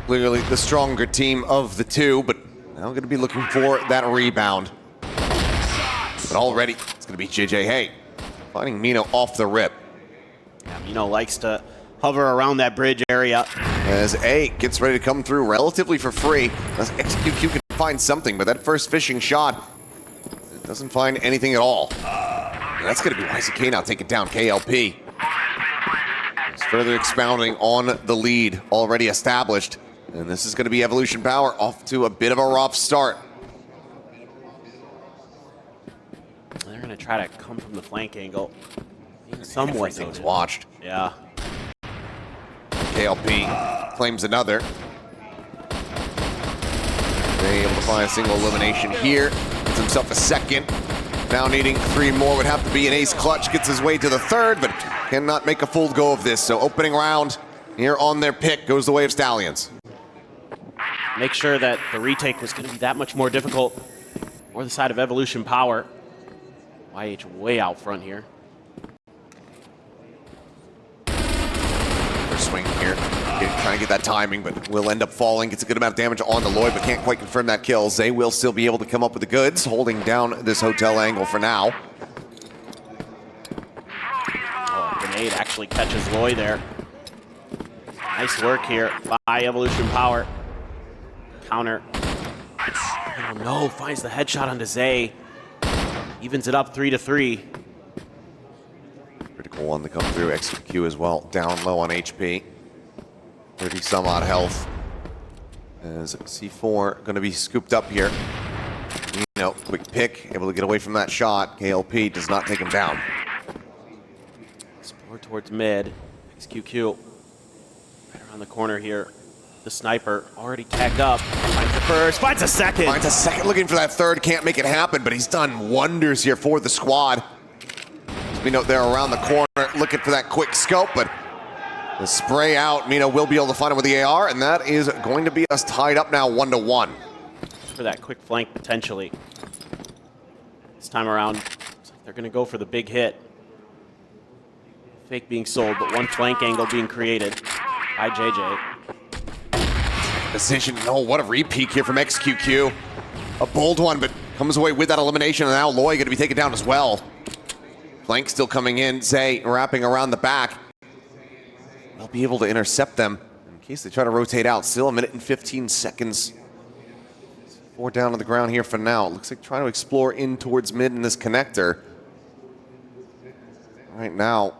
Clearly the stronger team of the two, but now going to be looking for that rebound. But already, it's going to be JJ Hay finding Mino off the rip. Yeah, Mino likes to hover around that bridge area. As A gets ready to come through relatively for free. As XQQ can find something, but that first fishing shot doesn't find anything at all. And that's going to be YCK now taking down KLP. It's further expounding on the lead already established. And this is going to be Evolution Power off to a bit of a rough start. They're going to try to come from the flank angle. Somewhat Everything's watched. Yeah. KLP claims another. They're able to find a single elimination here. Gets himself a second. Now needing 3 more would have to be an ace clutch. Gets his way to the 3rd, but cannot make a full go of this. So opening round here on their pick goes the way of Stallions. Make sure that the retake was going to be that much more difficult for the side of Evolution Power. YH way out front here. First swing here, trying to get that timing, but will end up falling. Gets a good amount of damage on the Lloyd, but can't quite confirm that kill. Zay will still be able to come up with the goods, holding down this hotel angle for now. Oh, grenade actually catches Lloyd there. Nice work here by Evolution Power. Counter. Oh no, finds the headshot onto Zay. Evens it up 3-3. Critical one to come through. XQQ as well, down low on HP. 30 some odd health. As C4 going to be scooped up here. Quick pick, able to get away from that shot. KLP does not take him down. Explore towards mid. XQQ right around the corner here. The sniper already tagged up. Finds the first, finds a second. Finds a second, looking for that 3rd. Can't make it happen, but he's done wonders here for the squad. Mino there around the corner, looking for that quick scope, but the spray out. Mino will be able to find him with the AR, and that is going to be us tied up now 1-1. For that quick flank, potentially. This time around, looks like they're going to go for the big hit. Fake being sold, but one flank angle being created by JJ. Decision, no, what a repeat here from XQQ. A bold one, but comes away with that elimination, and now Loy going to be taken down as well. Flank still coming in, Zay wrapping around the back. They'll be able to intercept them in case they try to rotate out. Still 1 minute and 15 seconds. 4 down on the ground here for now. Looks like trying to explore in towards mid in this connector. Right now,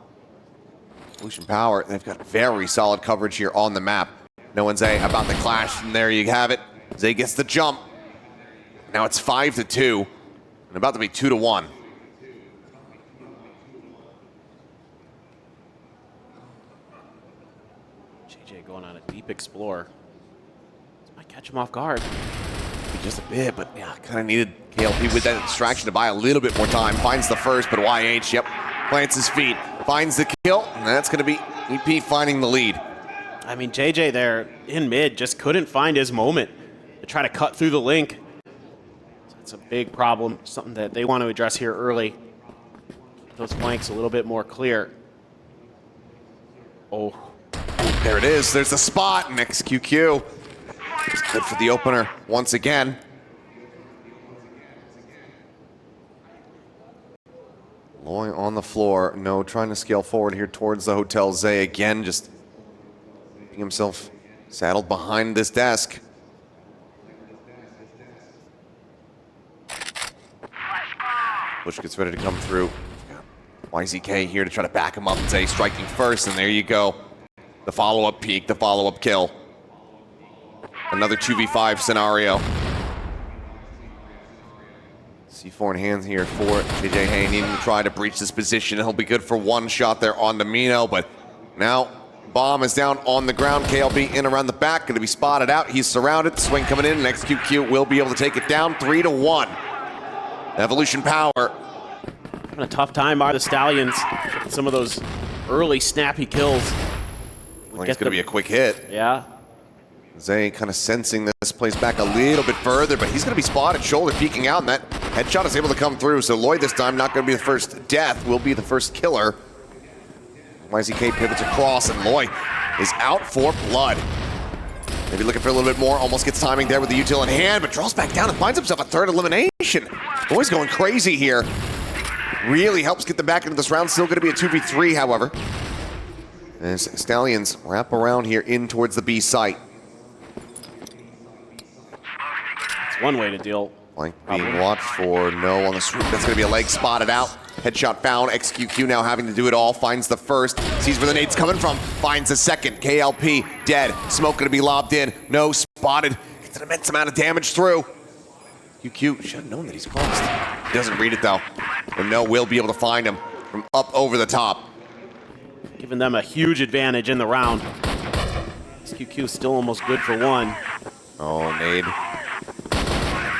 Evolution Power, they've got very solid coverage here on the map. No one's about the clash, and there you have it. Zay gets the jump. Now it's 5-2, and about to be 2-1. JJ going on a deep explore. This might catch him off guard. Just a bit, but yeah, kind of needed KLP with that distraction to buy a little bit more time. Finds the first, but YH, yep, plants his feet, finds the kill, and that's going to be EP finding the lead. I mean, JJ there in mid just couldn't find his moment to try to cut through the link. So that's a big problem, something that they want to address here early. Keep those flanks a little bit more clear. Oh. There it is, there's the spot, and XQQ. It's good for the opener once again. Loy on the floor, no, trying to scale forward here towards the hotel. Zay again, just getting himself saddled behind this desk. Bush gets ready to come through. YZK here to try to back him up and Zay striking first, and there you go. The follow-up peek, the follow-up kill. Another 2v5 scenario. C4 in hands here for JJ Hay, needing to try to breach this position. He'll be good for one shot there on the Mino, but now bomb is down on the ground. KLB in around the back, going to be spotted out. He's surrounded. Swing coming in, and XQQ will be able to take it down 3-1. Evolution Power. Having a tough time are the Stallions. Some of those early snappy kills. I think it's going to be a quick hit. Yeah. Zay kind of sensing this plays back a little bit further, but he's going to be spotted, shoulder peeking out, and that headshot is able to come through. So Lloyd this time not going to be the first death, will be the first killer. YZK pivots across, and Lloyd is out for blood. Maybe looking for a little bit more. Almost gets timing there with the util in hand, but draws back down and finds himself a third elimination. Boy's going crazy here. Really helps get them back into this round. Still going to be a 2v3, however. As Stallions wrap around here in towards the B site. It's one way to deal. Flank being watched for no on the swoop. That's going to be a leg spotted out. Headshot found. XQQ now having to do it all. Finds the first. Sees where the nade's coming from. Finds the second. KLP dead. Smoke going to be lobbed in. No spotted. Gets an immense amount of damage through. QQ should have known that he's crossed. He doesn't read it though. And no will be able to find him from up over the top. Giving them a huge advantage in the round. XQQ still almost good for one. Oh, nade.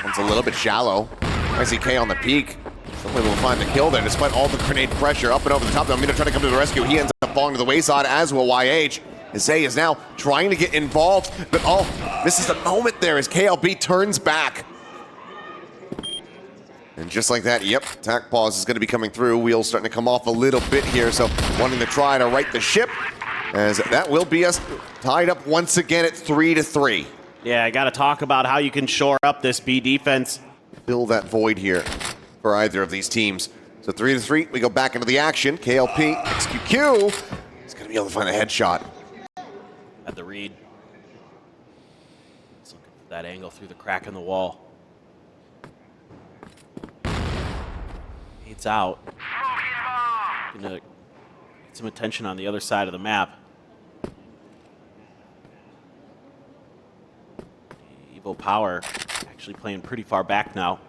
One's a little bit shallow. ICK on the peak. Someone will find the kill there despite all the grenade pressure up and over the top. Amino trying to come to the rescue. He ends up falling to the wayside, as will YH. Zay is now trying to get involved, but oh, this is the moment there as KLB turns back. And just like that, yep, attack pause is going to be coming through. Wheels starting to come off a little bit here, so wanting to try to right the ship, as that will be us tied up once again at 3-3. Yeah, I got to talk about how you can shore up this B defense. Fill that void here for either of these teams. So 3-3, we go back into the action. KLP, XQQ is going to be able to find a headshot. At the read. He's looking for that angle through the crack in the wall. It's out. Gonna get some attention on the other side of the map. Evo Power actually playing pretty far back now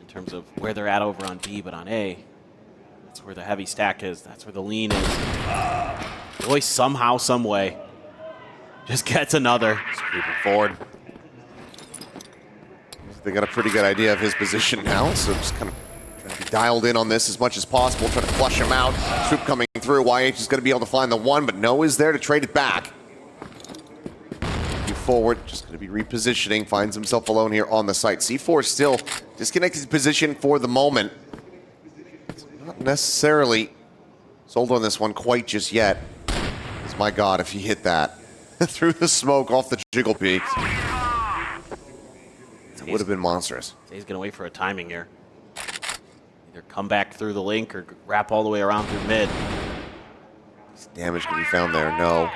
in terms of where they're at over on B, but on A, that's where the heavy stack is. That's where the lean is. Boy, somehow, some way, just gets another. Scooping forward. They got a pretty good idea of his position now, so just kind of trying to be dialed in on this as much as possible, trying to flush him out. Swoop coming through. YH is going to be able to find the one, but no is there to trade it back. Forward, just going to be repositioning, finds himself alone here on the site. C4 still disconnected his position for the moment. It's not necessarily sold on this one quite just yet. Because my God, if he hit that through the smoke off the jiggle peaks, that would have been monstrous. He's going to wait for a timing here. Either come back through the link or wrap all the way around through mid. Damage can be found there. No.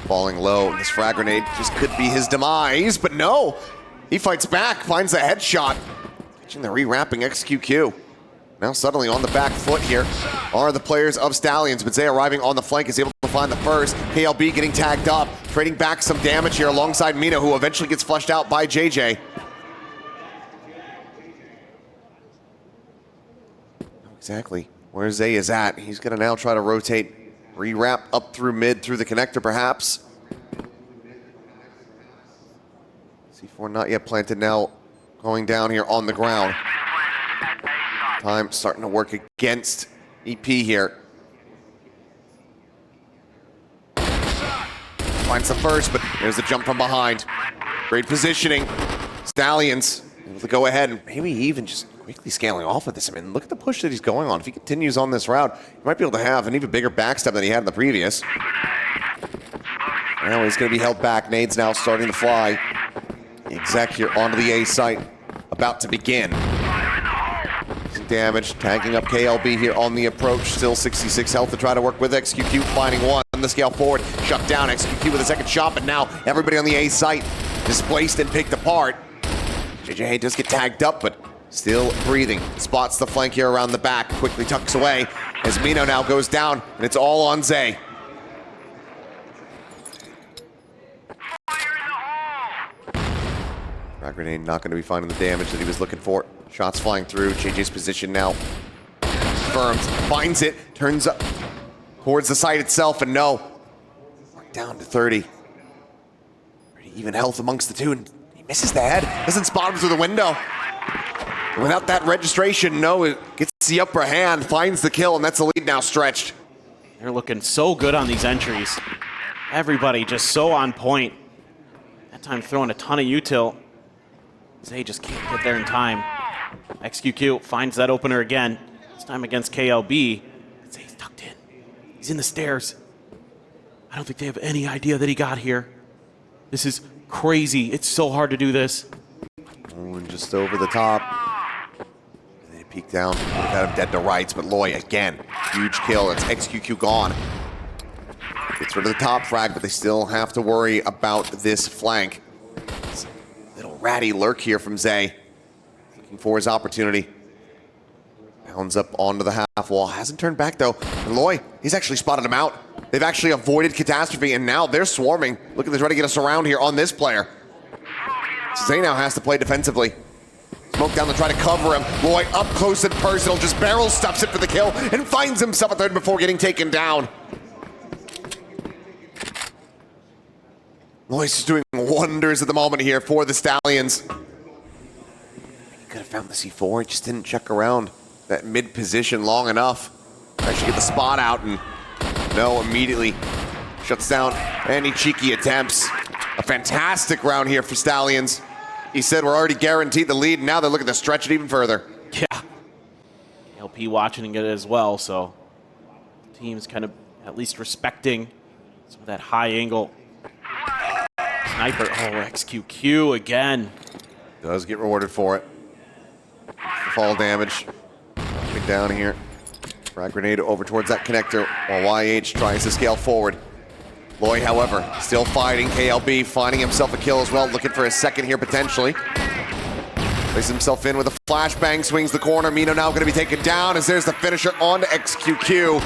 Falling low. This frag grenade just could be his demise, but no. He fights back, finds a headshot. Catching the re-wrapping XQQ. Now suddenly on the back foot here are the players of Stallions. But Zay arriving on the flank is able to find the first. KLB getting tagged up, trading back some damage here alongside Mina, who eventually gets flushed out by JJ. Exactly where Zay is at. He's going to now try to rotate. Re-wrap up through mid, through the connector perhaps. C4 not yet planted, now going down here on the ground. Time starting to work against EP here. Finds the first, but there's the jump from behind. Great positioning. Stallions able to go ahead and maybe even just quickly scaling off of this. I mean, look at the push that he's going on. If he continues on this route, he might be able to have an even bigger backstab than he had in the previous. Now he's going to be held back. Nades now starting to fly. Exec here onto the A site, about to begin. Some damage, tagging up KLB here on the approach. Still 66 health to try to work with XQQ, finding one on the scale forward. Shut down XQQ with a second shot, but now everybody on the A site displaced and picked apart. JJ does get tagged up, but still breathing. Spots the flank here around the back. Quickly tucks away as Mino now goes down, and it's all on Zay. Frag grenade not going to be finding the damage that he was looking for. Shots flying through. JJ's position now confirmed. Finds it. Turns up towards the site itself, and no. Down to 30. Pretty even health amongst the two, and he misses the head. Doesn't spot him through the window. Without that registration, no, it gets the upper hand, finds the kill, and that's the lead now stretched. They're looking so good on these entries. Everybody just so on point. That time throwing a ton of util. Zay just can't get there in time. XQQ finds that opener again. This time against KLB. Zay's tucked in. He's in the stairs. I don't think they have any idea that he got here. This is crazy. It's so hard to do this. And just over the top. They peek down. Got him dead to rights, but Loy again. Huge kill. It's XQQ gone. Gets rid of the top frag, but they still have to worry about this flank. Little ratty lurk here from Zay. Looking for his opportunity. Pounds up onto the half wall. Hasn't turned back though. And Loy, he's actually spotted him out. They've actually avoided catastrophe, and now they're swarming. Look at this, trying to get us around here on this player. Zay now has to play defensively. Smoke down to try to cover him. Loy up close and personal, just barrel stuffs it for the kill and finds himself a third before getting taken down. Loy's just doing wonders at the moment here for the Stallions. He could have found the C4, he just didn't check around that mid position long enough. Actually get the spot out, and no, immediately shuts down any cheeky attempts. A fantastic round here for Stallions. He said we're already guaranteed the lead, and now they're looking to stretch it even further. Yeah. LP watching it as well, so the team's kind of at least respecting some of that high angle. Sniper, oh, XQQ again. Does get rewarded for it. Fall damage. Dropping down here. Frag grenade over towards that connector while YH tries to scale forward. Loy, however, still fighting. KLB finding himself a kill as well, looking for a second here potentially. Places himself in with a flashbang, swings the corner. Mino now going to be taken down as there's the finisher on to XQQ.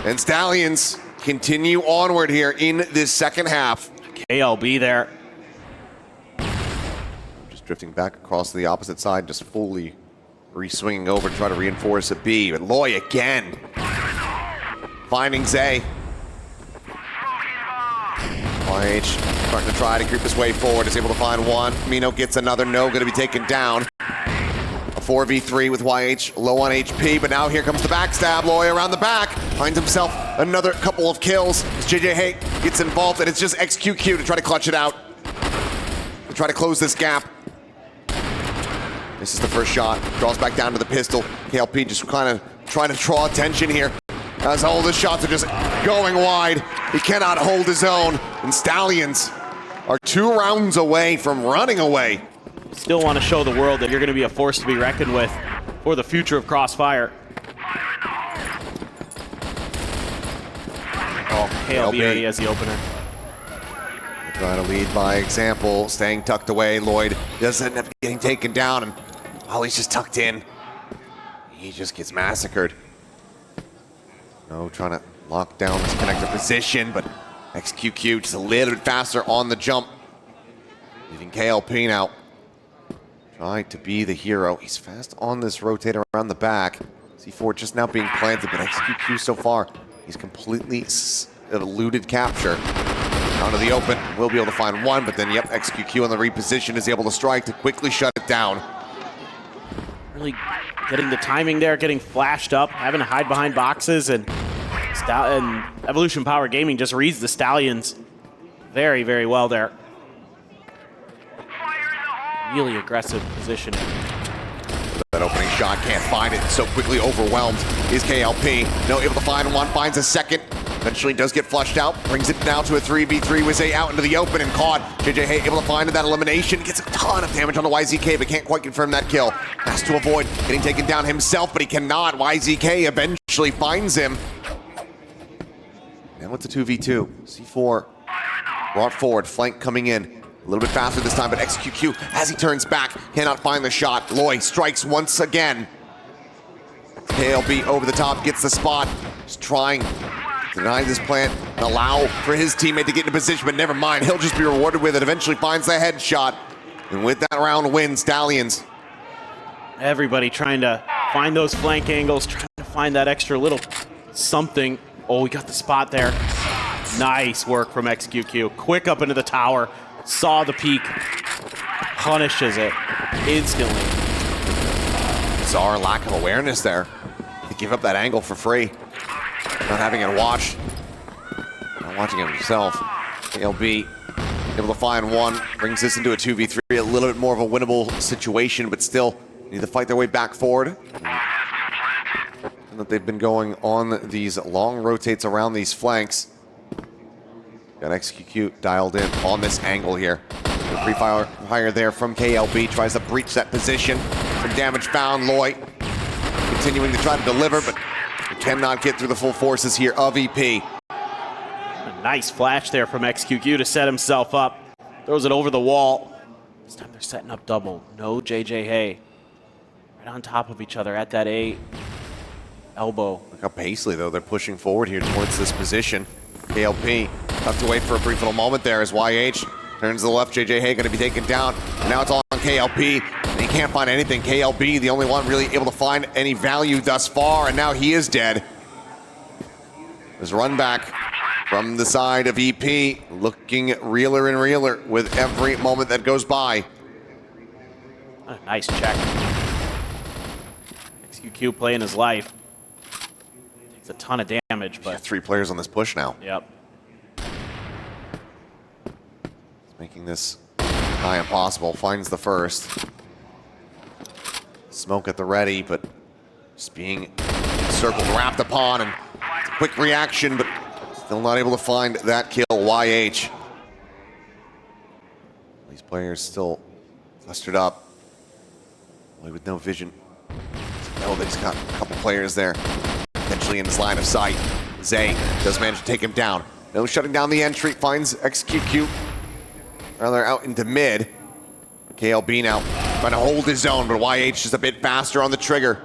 And Stallions continue onward here in this second half. KLB there. Just drifting back across to the opposite side, just fully re-swinging over to try to reinforce a B. But Loy again, finding Zay. YH starting to try to creep his way forward, is able to find one. Mino gets another, no, going to be taken down. A 4v3 with YH low on HP, but now here comes the backstab. Loy around the back, finds himself another couple of kills. As JJ Hay gets involved, and it's just XQQ to try to clutch it out. To try to close this gap. This is the first shot, draws back down to the pistol. KLP just kind of trying to draw attention here, as all the shots are just going wide. He cannot hold his own, and Stallions are 2 rounds away from running away. Still want to show the world that you're going to be a force to be reckoned with for the future of CROSSFIRE. Oh, KLB already has the opener. Trying to lead by example, staying tucked away. Lloyd doesn't end up getting taken down, and while he's just tucked in, he just gets massacred. No, trying to lock down this connector position, but XQQ just a little bit faster on the jump. Leaving KLP now. Trying to be the hero. He's fast on this rotator around the back. C4 just now being planted, but XQQ so far, he's completely eluded capture. Out of the open, will be able to find one, but then, yep, XQQ on the reposition is able to strike to quickly shut it down. Really getting the timing there, getting flashed up, having to hide behind boxes, and Evolution Power Gaming just reads the Stallions very, very well there. Really aggressive positioning. That opening shot, can't find it, so quickly overwhelmed is KLP. No, able to find one, finds a second. Eventually does get flushed out, brings it now to a 3v3 with Zay out into the open and caught. JJ Hay able to find that elimination, gets a ton of damage on the YZK, but can't quite confirm that kill. Has to avoid getting taken down himself, but he cannot. YZK eventually finds him. Now it's a 2v2. C4 brought forward, flank coming in. A little bit faster this time, but XQQ, as he turns back, cannot find the shot. Loy strikes once again. KLB over the top, gets the spot. Just trying to deny this plant and allow for his teammate to get in a position, but never mind. He'll just be rewarded with it. Eventually finds the headshot. And with that round win, Stallions. Everybody trying to find those flank angles, trying to find that extra little something. Oh, we got the spot there. Nice work from XQQ. Quick up into the tower. Saw the peak, punishes it instantly. Bizarre lack of awareness there to give up that angle for free. Not having it watched. Not watching it himself. KLB able to find one, brings this into a 2v3, a little bit more of a winnable situation, but still need to fight their way back forward. And that they've been going on these long rotates around these flanks. Got XQQ dialed in on this angle here. The pre-fire there from KLB. Tries to breach that position. Some damage found. Loy continuing to try to deliver, but cannot get through the full forces here of EP. A nice flash there from XQQ to set himself up. Throws it over the wall. This time they're setting up double. No JJ Hay. Right on top of each other at that A elbow. Look how pacely, though, they're pushing forward here towards this position. KLP have to wait for a brief little moment there as YH turns to the left. JJ Hay going to be taken down. And now it's all on KLP. And he can't find anything. KLB, the only one really able to find any value thus far. And now he is dead. There's run back from the side of EP. Looking realer and realer with every moment that goes by. A nice check. XQQ playing his life. Takes a ton of damage, but... 3 players on this push now. Yep. Making this high impossible. Finds the first. Smoke at the ready, but just being circled, wrapped upon, and it's a quick reaction, but still not able to find that kill. YH. These players still clustered up. Only with no vision. Know that he's got a couple players there potentially in his line of sight. Zay does manage to take him down. No shutting down the entry. Finds XQQ. Rather out into mid. KLB now trying to hold his own, but YH just a bit faster on the trigger.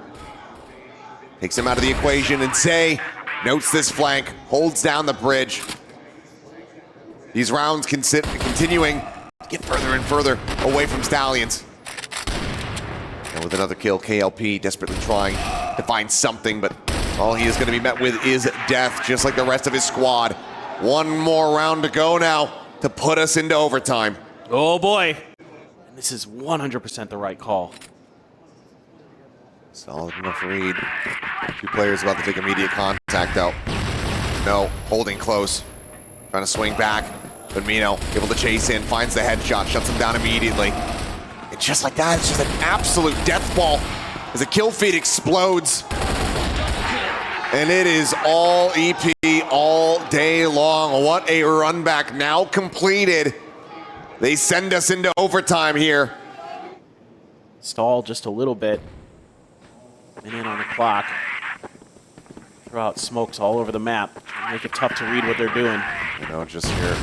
Takes him out of the equation, and Zay notes this flank, holds down the bridge. These rounds continuing to get further and further away from Stallions. And with another kill, KLP desperately trying to find something, but all he is going to be met with is death, just like the rest of his squad. One more round to go now to put us into overtime. Oh boy. And this is 100% the right call. Solid enough read. 2 players about to take immediate contact out. No, holding close. Trying to swing back, but Mino able to chase in, finds the headshot, shuts him down immediately. And just like that, it's just an absolute death ball as the kill feed explodes. And it is all EP all day long. What a run back now completed. They send us into overtime here. Stall just a little bit. Minute on the clock. Throw out smokes all over the map. Make it tough to read what they're doing. You know, just here.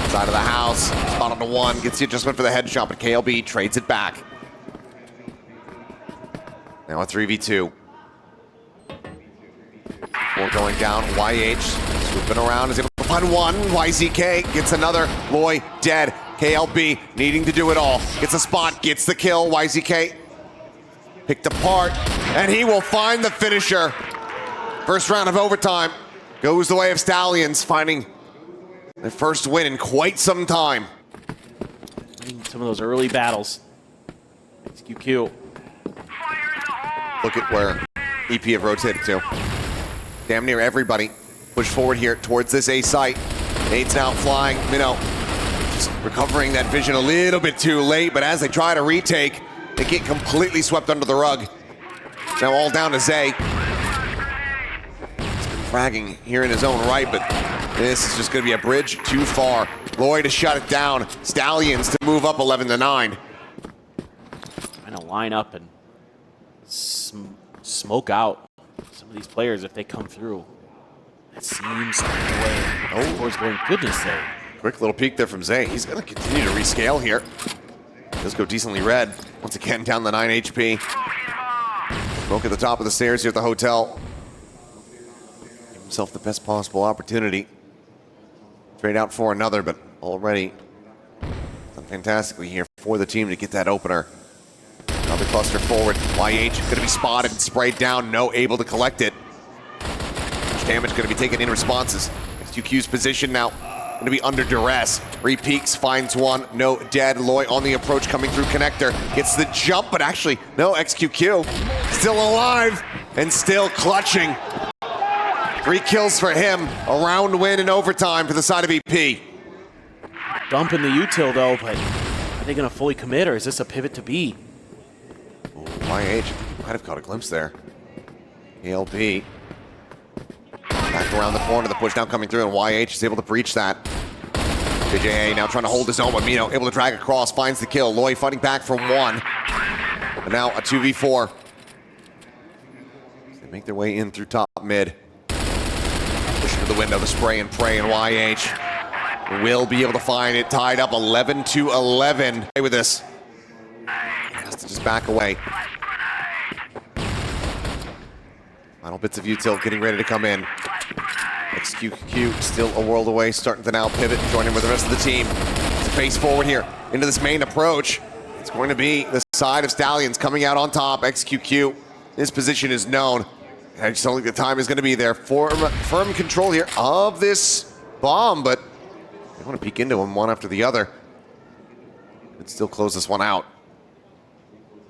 Side of the house. Spot on the 1. Gets the adjustment for the headshot, but KLB trades it back. Now a 3v2. 4 going down. YH swooping around, is able to find one. YZK gets another. Loy dead. KLB needing to do it all. Gets a spot, gets the kill. YZK picked apart, and he will find the finisher. First round of overtime goes the way of Stallions, finding their first win in quite some time. Winning some of those early battles. XQQ. Look at where EP have rotated to. Damn near everybody push forward here towards this A site. 8's now flying. Minnow just recovering that vision a little bit too late, but as they try to retake, they get completely swept under the rug. Now all down to Zay. He's been fragging here in his own right, but this is just going to be a bridge too far. Loy to shut it down. Stallions to move up 11-9. Trying to line up and smoke out some of these players if they come through. That seems like the way. Oh, Lord's going, goodness sake. Quick little peek there from Zay. He's going to continue to rescale here. Does go decently red. Once again, down the 9 HP. Smoke at the top of the stairs here at the hotel. Give himself the best possible opportunity. Trade out for another, but already done fantastically here for the team to get that opener. Another cluster forward. YH going to be spotted and sprayed down. No able to collect it. Much damage going to be taken in responses. XQQ's position now going to be under duress. Repeaks, finds one. No dead. Loy on the approach coming through connector. Gets the jump, but actually, no, XQQ still alive and still clutching. 3 kills for him. A round win in overtime for the side of EP. Dumping the util though, but are they going to fully commit, or is this a pivot to B? YH might have caught a glimpse there. ALB. Back around the corner, the push now coming through, and YH is able to breach that. JJA now trying to hold his own, but Mino able to drag across, finds the kill. Loy fighting back for one. But now a 2v4. They make their way in through top mid. Push to the window, the spray and pray, and YH will be able to find it. Tied up 11-11 with this. Has to just back away. Final bits of util getting ready to come in. XQQ still a world away, starting to now pivot and join in with the rest of the team. To face forward here into this main approach. It's going to be the side of Stallions coming out on top. XQQ, his position is known. I just don't think the time is going to be there. Firm control here of this bomb, but they want to peek into him one after the other. And still close this one out.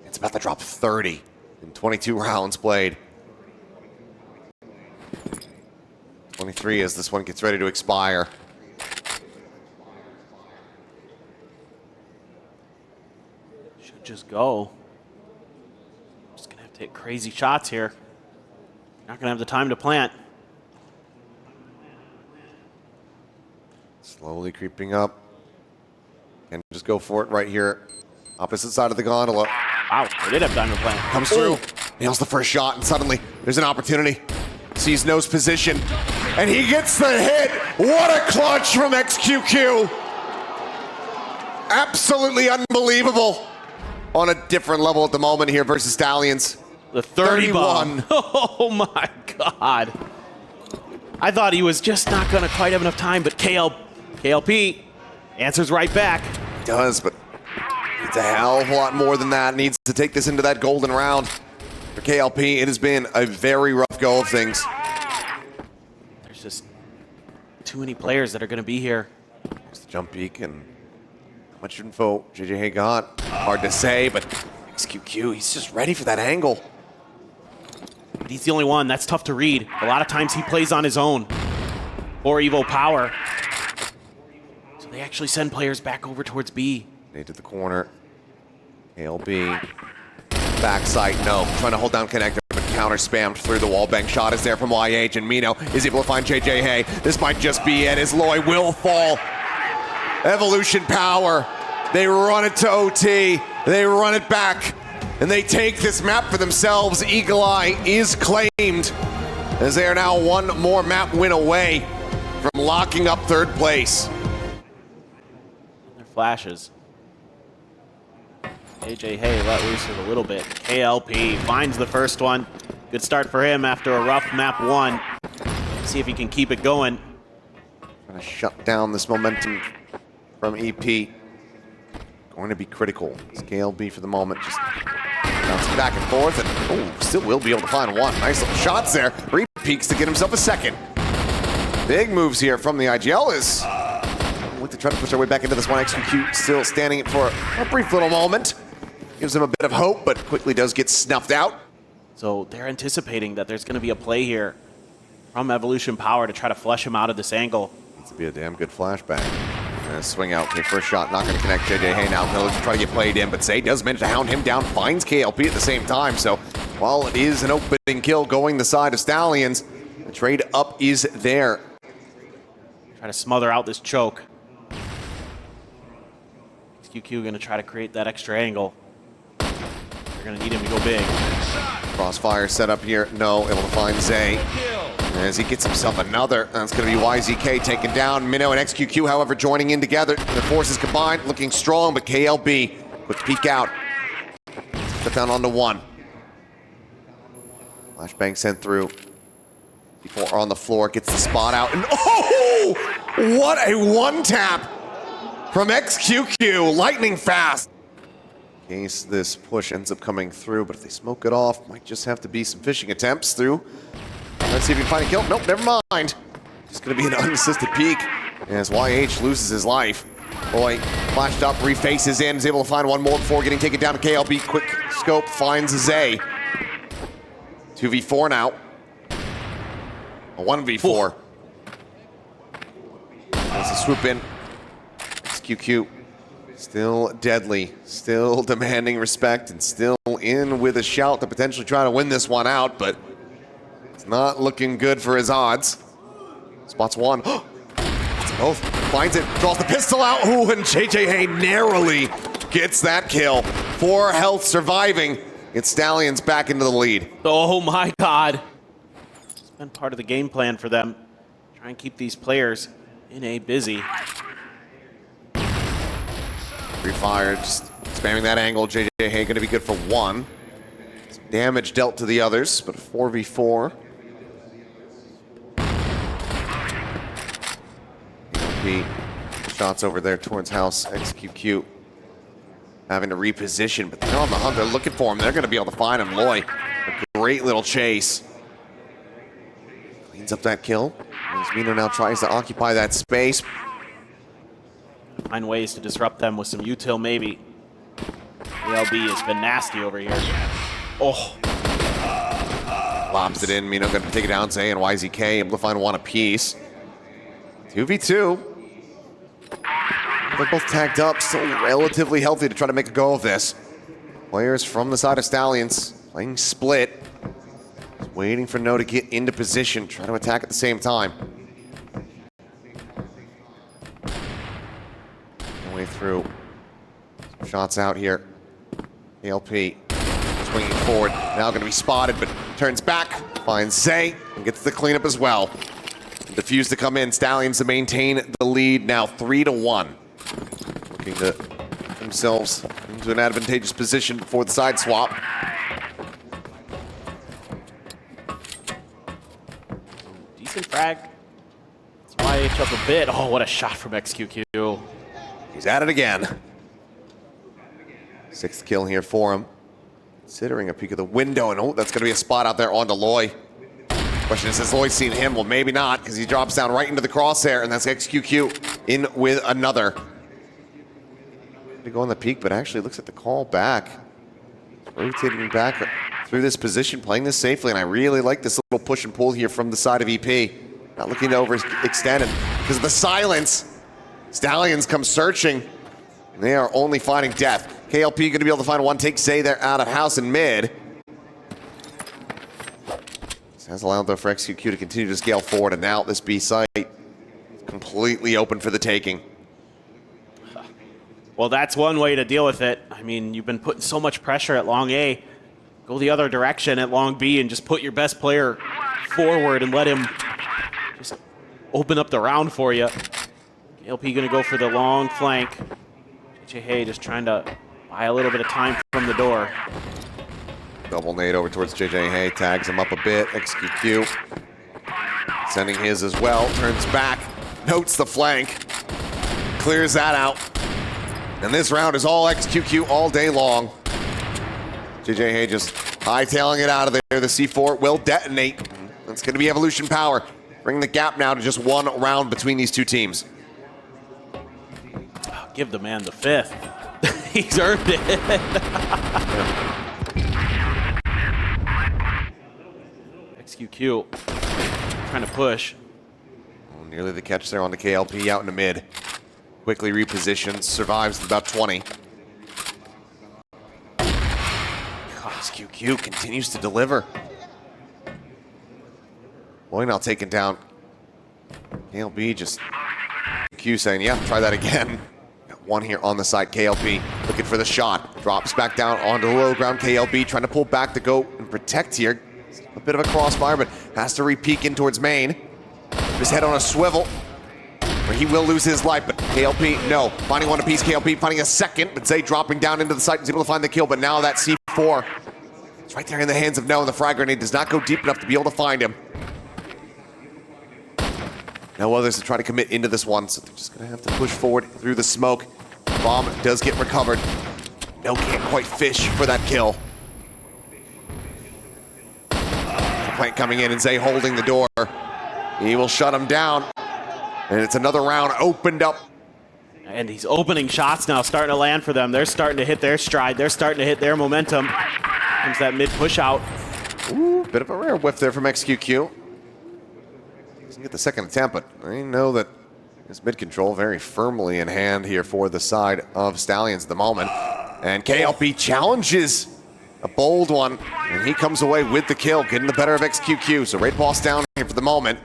It's about to drop 30 in 22 rounds played. 23 as this one gets ready to expire. Should just go. Just gonna have to hit crazy shots here. Not gonna have the time to plant. Slowly creeping up. And just go for it right here. Opposite side of the gondola. Wow, they did have time to plant. Comes through. Nails the first shot, and suddenly there's an opportunity. Sees No's position, and he gets the hit. What a clutch from XQQ. Absolutely unbelievable. On a different level at the moment here versus Stallions. The 30 bomb. Oh my God. I thought he was just not gonna quite have enough time, but KLP answers right back. He does, but it's a hell of a lot more than that. Needs to take this into that golden round. For KLP, it has been a very rough go of things. There's just too many players that are going to be here. There's the jump peek, and how much info JJ got? Hard to say, but XQQ, he's just ready for that angle. But he's the only one. That's tough to read. A lot of times he plays on his own. Or Evo Power. So they actually send players back over towards B. They to the corner. KLB. Backside, no. Trying to hold down connector, but counter spammed through the wall. Bang shot is there from YH, and Mino is able to find JJ Hay. This might just be it, as Loy will fall. Evolution Power. They run it to OT. They run it back, and they take this map for themselves. Eagle Eye is claimed, as they are now one more map win away from locking up third place. Their flashes. AJ Hay let loose it a little bit. KLP finds the first one. Good start for him after a rough map one. See if he can keep it going. Trying to shut down this momentum from EP. Going to be critical. It's KLB for the moment. Just bouncing back and forth, and still will be able to find one. Nice little shots there. Peeks to get himself a second. Big moves here from the IGL is look to try to push their way back into this one. XQQ still standing for a brief little moment. Gives them a bit of hope, but quickly does get snuffed out. So they're anticipating that there's going to be a play here from Evolution Power to try to flush him out of this angle. Needs to be a damn good flashbang. And a swing out. Okay, first shot, not going to connect. JJ Hay now going to try to get played in, but Zay does manage to hound him down, finds KLP at the same time. So while it is an opening kill going the side of Stallions, the trade up is there. Try to smother out this choke. XQQ going to try to create that extra angle. They're going to need him to go big. Crossfire set up here. No, able to find Zay. As he gets himself another. That's going to be YZK taken down. Minnow and XQQ, however, joining in together. Their forces combined, looking strong, but KLB, quick peek out. Put down onto one. Flashbang sent through. Before on the floor, gets the spot out. And oh! What a one tap from XQQ. Lightning fast. In case this push ends up coming through, but if they smoke it off, might just have to be some fishing attempts through. Let's see if we can find a kill. Nope, never mind. Just gonna be an unassisted peek as YH loses his life. Boy, flashed up, refaces in, is able to find one more before getting taken down to KLB. Quick scope finds Zay. 2v4 now. A 1v4. As a swoop in. XQQ. Still deadly, still demanding respect, and still in with a shout to potentially try to win this one out, but it's not looking good for his odds. Spots one. Both. Finds it. Draws the pistol out. Ooh, and JJ narrowly gets that kill. 4 health surviving. It's Stallions back into the lead. Oh my God. It's been part of the game plan for them. Try and keep these players in a busy. Free fire, just spamming that angle. JJ going to be good for 1. Some damage dealt to the others, but a 4v4. Shots over there towards house. XQQ having to reposition, but they're on the hunt. They're looking for him. They're going to be able to find him. Loy, a great little chase. Cleans up that kill. Mino now tries to occupy that space. Find ways to disrupt them with some util maybe. ALB has been nasty over here. Oh. Lobs it in. Mino going to take it down. Zay and YZK able to find 1 apiece. 2v2. They're both tagged up, still relatively healthy to try to make a go of this. Players from the side of Stallions playing split. Just waiting for No to get into position, try to attack at the same time. Way through. Some shots out here. ALP swinging forward. Now going to be spotted, but turns back. Finds Zay and gets the cleanup as well. Defuse to come in. Stallions to maintain the lead now 3-1. Looking to get themselves into an advantageous position before the side swap. Decent frag. That's YH up a bit. Oh, what a shot from XQQ. He's at it again. 6th kill here for him. Considering a peek of the window, and oh, that's going to be a spot out there onto Loy. Question is, has Loy seen him? Well, maybe not, because he drops down right into the crosshair, and that's XQQ in with another. To go on the peak, but actually looks at the call back. Rotating back through this position, playing this safely, and I really like this little push and pull here from the side of EP. Not looking to overextend, and because of the silence, Stallions come searching, and they are only finding death. KLP going to be able to find 1 take. Say they're out of house in mid. This has allowed though for XQQ to continue to scale forward, and now this B site is completely open for the taking. Well, that's one way to deal with it. I mean, you've been putting so much pressure at long A. Go the other direction at long B and just put your best player forward and let him just open up the round for you. KLP going to go for the long flank. JJ Hay just trying to buy a little bit of time from the door. Double nade over towards JJ Hay, tags him up a bit. XQQ sending his as well, turns back, notes the flank, clears that out. And this round is all XQQ all day long. JJ Hay just hightailing it out of there. The C4 will detonate. That's going to be Evolution power. Bring the gap now to just 1 round between these 2 teams. Give the man the 5th. He's earned it. XQQ trying to push. Oh, nearly the catch there on the KLP out in the mid. Quickly repositions, survives to about 20. XQQ continues to deliver. Loy now taken down. KLB just Q saying, yeah, try that again. Got 1 here on the side. KLB looking for the shot. Drops back down onto the low ground. KLB trying to pull back to go and protect here. A bit of a crossfire, but has to re-peek in towards main. His head on a swivel, where he will lose his life, but KLP, no. Finding 1 apiece, KLP finding a 2nd, but Zay dropping down into the site, is able to find the kill, but now that C4, it's right there in the hands of No, and the frag grenade does not go deep enough to be able to find him. No others to try to commit into this one, so they're just gonna have to push forward through the smoke. Bomb does get recovered. No can't quite fish for that kill. Plant coming in and Zay holding the door. He will shut him down. And it's another round opened up. And he's opening shots now, starting to land for them. They're starting to hit their stride. They're starting to hit their momentum. Comes that mid push out. Ooh, bit of a rare whiff there from XQQ. Doesn't get the 2nd attempt, but I know that his mid control very firmly in hand here for the side of Stallions at the moment. And KLP challenges a bold one, and he comes away with the kill, getting the better of XQQ. So Raid Boss down here for the moment.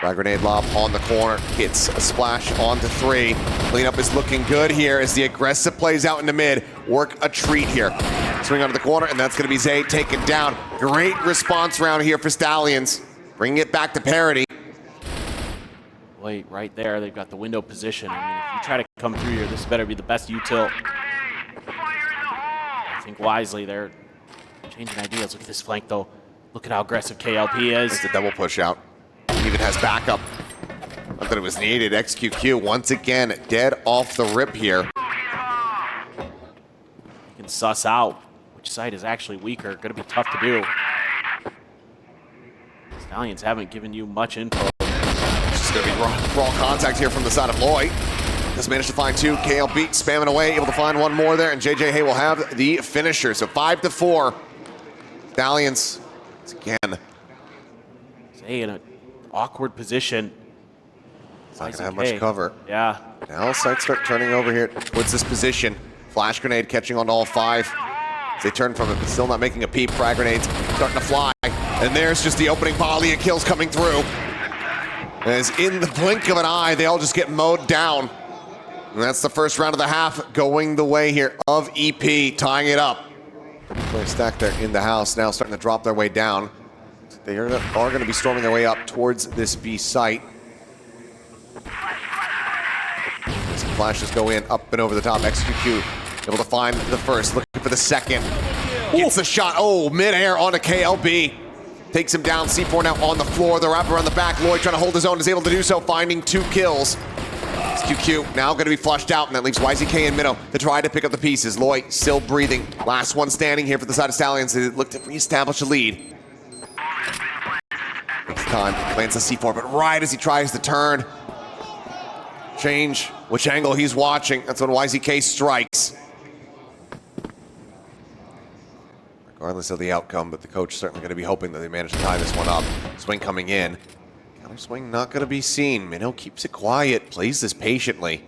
Frag grenade lob on the corner, gets a splash onto 3. Cleanup is looking good here as the aggressive plays out into mid. Work a treat here. Swing onto the corner, and that's going to be Zay taken down. Great response round here for Stallions. Bringing it back to parity. Wait, right there, they've got the window position. I mean, if you try to come through here, this better be the best util. I think wisely, they're changing ideas. Look at this flank, though. Look at how aggressive KLP is. It's a double push out. Even has backup. Not that it was needed. XQQ once again dead off the rip here. You can suss out which side is actually weaker. Going to be tough to do. Stallions haven't given you much info. It's just going to be raw contact here from the side of Loy. Just managed to find 2. KLB spamming away, able to find 1 more there, and JJ Hay will have the finisher. So 5-4. Stallions, again. Zay in an awkward position. It's not going to have much cover. Yeah. Now sights start turning over here towards this position. Flash grenade catching on all 5. As they turn from it, but still not making a peep. Frag grenades starting to fly. And there's just the opening volley of kills coming through. As in the blink of an eye, they all just get mowed down. And that's the first round of the half going the way here of EP, tying it up. They're stacked there in the house, now starting to drop their way down. They are going to be storming their way up towards this B site. As flashes go in, up and over the top. XQQ able to find the first, looking for the second. Gets the shot, midair onto KLB. Takes him down, C4 now on the floor. The wrap around the back, Lloyd trying to hold his own, is able to do so, finding 2 kills. XQQ now going to be flushed out, and that leaves YZK and Minnow to try to pick up the pieces. Loy still breathing. Last one standing here for the side of Stallions. They look to reestablish a lead. Takes time, lands the C4, but right as he tries to turn, change which angle he's watching. That's when YZK strikes. Regardless of the outcome, but the coach certainly going to be hoping that they manage to tie this one up. Swing coming in. Counter swing not going to be seen. Minnow keeps it quiet, plays this patiently.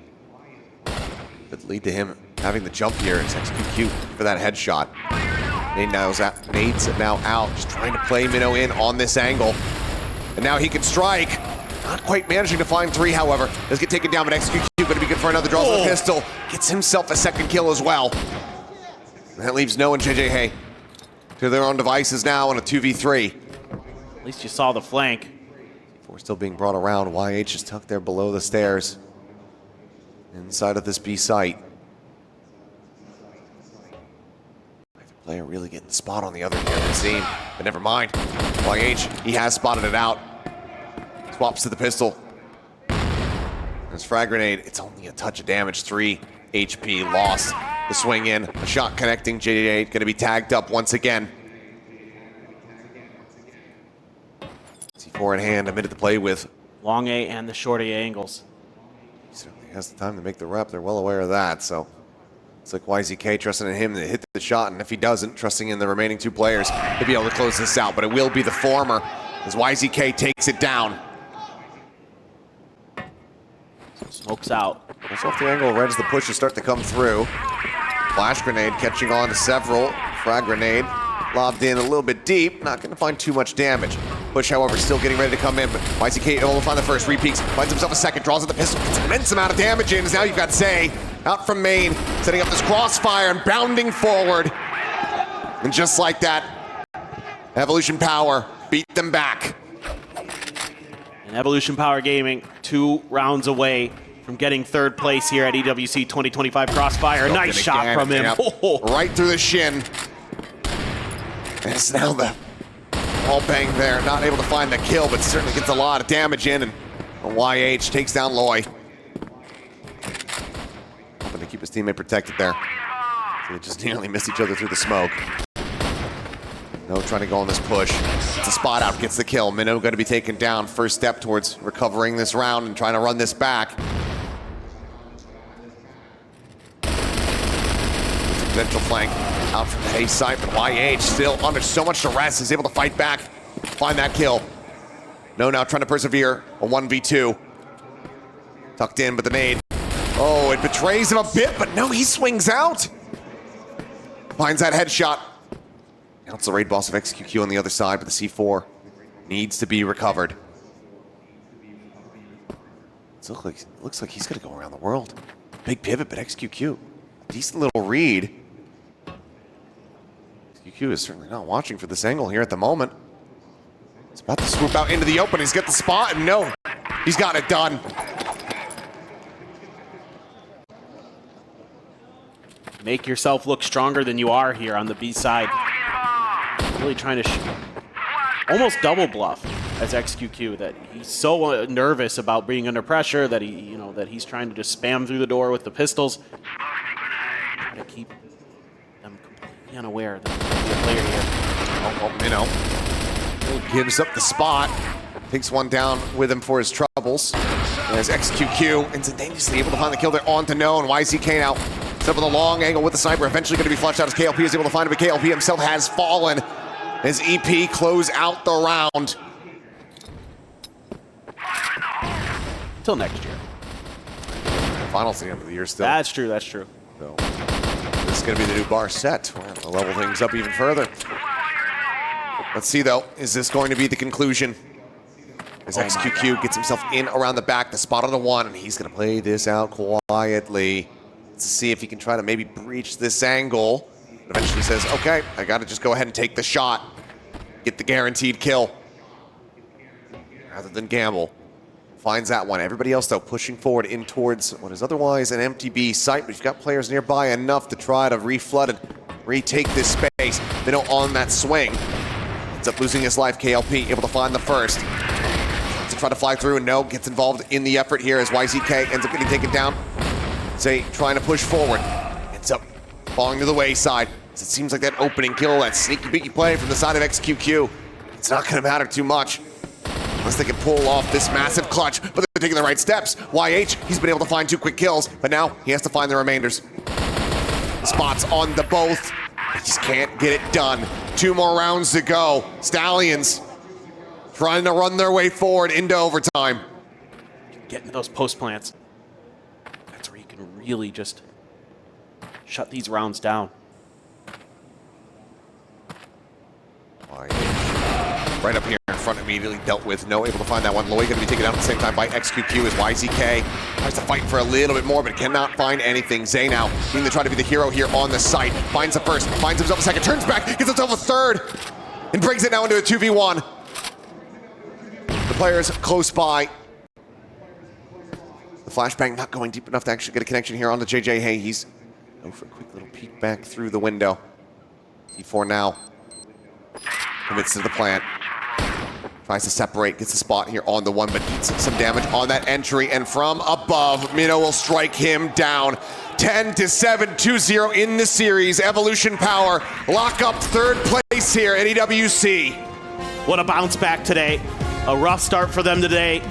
Could lead to him having the jump here as XQQ for that headshot. Nade's now out, just trying to play Minnow in on this angle. And now he can strike. Not quite managing to find 3, however. Does get taken down, but XQQ going to be good for another. Draws with a pistol. Gets himself a second kill as well. And that leaves No and JJ Hay to their own devices now on a 2v3. At least you saw the flank. C4 still being brought around. YH is tucked there below the stairs. Inside of this B site. Either player really getting the spot on the other here, it seemed. But never mind. YH, he has spotted it out. Swaps to the pistol. There's frag grenade. It's only a touch of damage. 3 HP lost. The swing in, a shot connecting. JJ going to be tagged up once again. C4 in hand, a minute to play with. Long A and the short A angles. He certainly has the time to make the rep. They're well aware of that. So it's like YZK trusting in him to hit the shot, and if he doesn't, trusting in the remaining 2 players to be able to close this out. But it will be the former as YZK takes it down. Smokes out. Pulls off the angle right as the pushes start to come through. Flash grenade catching on to several. Frag grenade lobbed in a little bit deep. Not going to find too much damage. Push, however, still getting ready to come in. But YZK able to find the first. Repeaks. Finds himself a second. Draws at the pistol. Gets an immense amount of damage in. As now you've got Zay out from main. Setting up this crossfire and bounding forward. And just like that, Evolution Power beat them back. And Evolution Power Gaming 2 rounds away from getting 3rd place here at EWC 2025 CROSSFIRE. Nice shot from him. Yep. Right through the shin. And it's now the all bang there. Not able to find the kill, but certainly gets a lot of damage in. And YH takes down Loy. Hoping to keep his teammate protected there. So they just nearly missed each other through the smoke. No trying to go on this push. It's a spot out, gets the kill. Minnow going to be taken down. First step towards recovering this round and trying to run this back. Potential flank out from the A side, but YH still under so much duress is able to fight back, find that kill. No, now trying to persevere, a 1v2. Tucked in, but the nade. Oh, it betrays him a bit, but no, he swings out. Finds that headshot. Now it's the raid boss of XQQ on the other side, but the C4 needs to be recovered. Looks like he's gonna go around the world. Big pivot, but XQQ, decent little read. XQQ is certainly not watching for this angle here at the moment. He's about to swoop out into the open. He's got the spot, and no, he's got it done. Make yourself look stronger than you are here on the B side. Really trying to almost double bluff as XQQ, that he's so nervous about being under pressure that he's trying to just spam through the door with the pistols. Try to keep them completely unaware that he's a player here. Gives up the spot, takes one down with him for his troubles. And as XQQ instantaneously able to find the kill there on to No, and YZK now set up with a long angle with the sniper, eventually going to be flushed out as KLP is able to find him, but KLP himself has fallen as EP close out the round. Till next year. Finals at the end of the year still. That's true, that's true. So this is going to be the new bar set. We'll level things up even further. Let's see though, is this going to be the conclusion? As XQQ gets himself in around the back, the spot on the one, and he's going to play this out quietly to see if he can try to maybe breach this angle. But eventually says, okay, I got to just go ahead and take the shot, get the guaranteed kill, rather than gamble. Finds that one. Everybody else, though, pushing forward in towards what is otherwise an empty B site, but you've got players nearby enough to try to reflood and retake this space. They know on that swing. Ends up losing his life. KLP able to find the first. To try to fly through, and No gets involved in the effort here as YZK ends up getting taken down. Zay trying to push forward. Ends up falling to the wayside. It seems like that opening kill, that sneaky beaky play from the side of XQQ, it's not going to matter too much unless they can pull off this massive clutch, but they're taking the right steps. YH, he's been able to find 2 quick kills, but now he has to find the remainders. The spots on the both. They just can't get it done. 2 more rounds to go. Stallions trying to run their way forward into overtime. Get into those post plants. That's where you can really just shut these rounds down. Right up here in front, immediately dealt with. No able to find that one. Loy going to be taken out at the same time by XQQ as YZK tries to fight for a little bit more, but cannot find anything. Zay now being to try to be the hero here on the site. Finds the first, finds himself a second, turns back, gets himself a third, and brings it now into a 2v1. The players close by. The flashbang not going deep enough to actually get a connection here onto JJ. Hey, he's going for a quick little peek back through the window. E4 now commits to the plant. Tries to separate, gets the spot here on the one, but eats some damage on that entry. And from above, Minnow will strike him down. 10-7, 2-0 in the series. Evolution Power lock up 3rd place here at EWC. What a bounce back today. A rough start for them today.